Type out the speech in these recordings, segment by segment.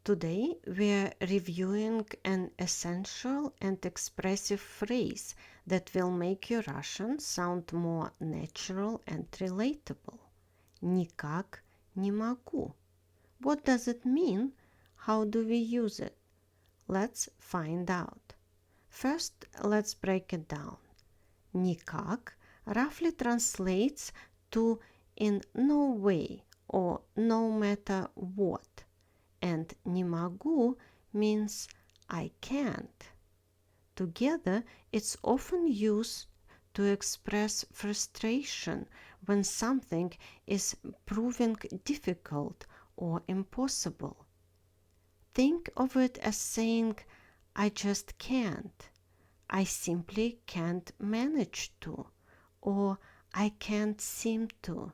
Today we're reviewing an essential and expressive phrase that will make your Russian sound more natural and relatable. Никак не могу. What does it mean? How do we use it? Let's find out. First, let's break it down. Никак roughly translates to in no way or no matter what. And не могу means I can't. Together, it's often used to express frustration when something is proving difficult or impossible. Think of it as saying, I just can't. I simply can't manage to, or I can't seem to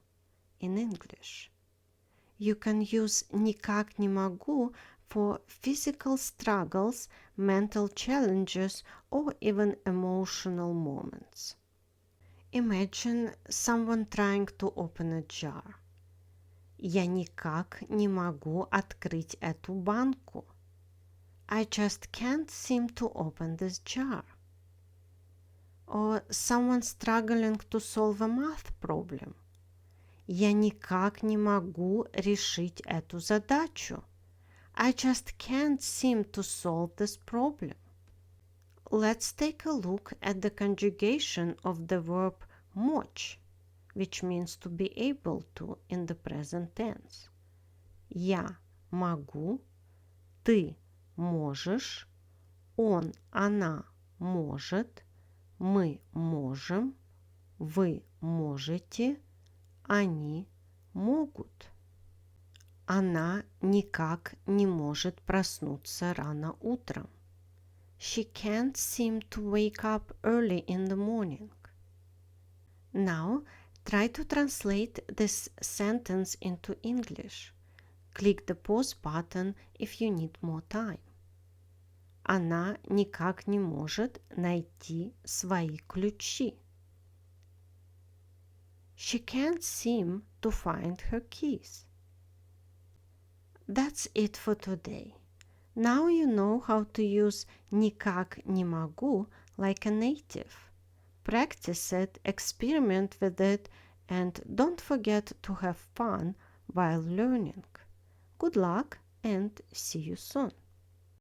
in English. You can use никак не могу for physical struggles, mental challenges, or even emotional moments. Imagine someone trying to open a jar. Я никак не могу открыть эту банку. I just can't seem to open this jar. Or someone struggling to solve a math problem. Я никак не могу решить эту задачу. I just can't seem to solve this problem. Let's take a look at the conjugation of the verb мочь, which means to be able to in the present tense. Я могу, ты можешь, он, она может, мы можем, вы можете, они могут. Она никак не может проснуться рано утром. She can't seem to wake up early in the morning. Now, try to translate this sentence into English. Click the pause button if you need more time. Она никак не может найти свои ключи. She can't seem to find her keys. That's it for today. Now you know how to use никак не могу like a native. Practice it, experiment with it, and don't forget to have fun while learning. Good luck and see you soon.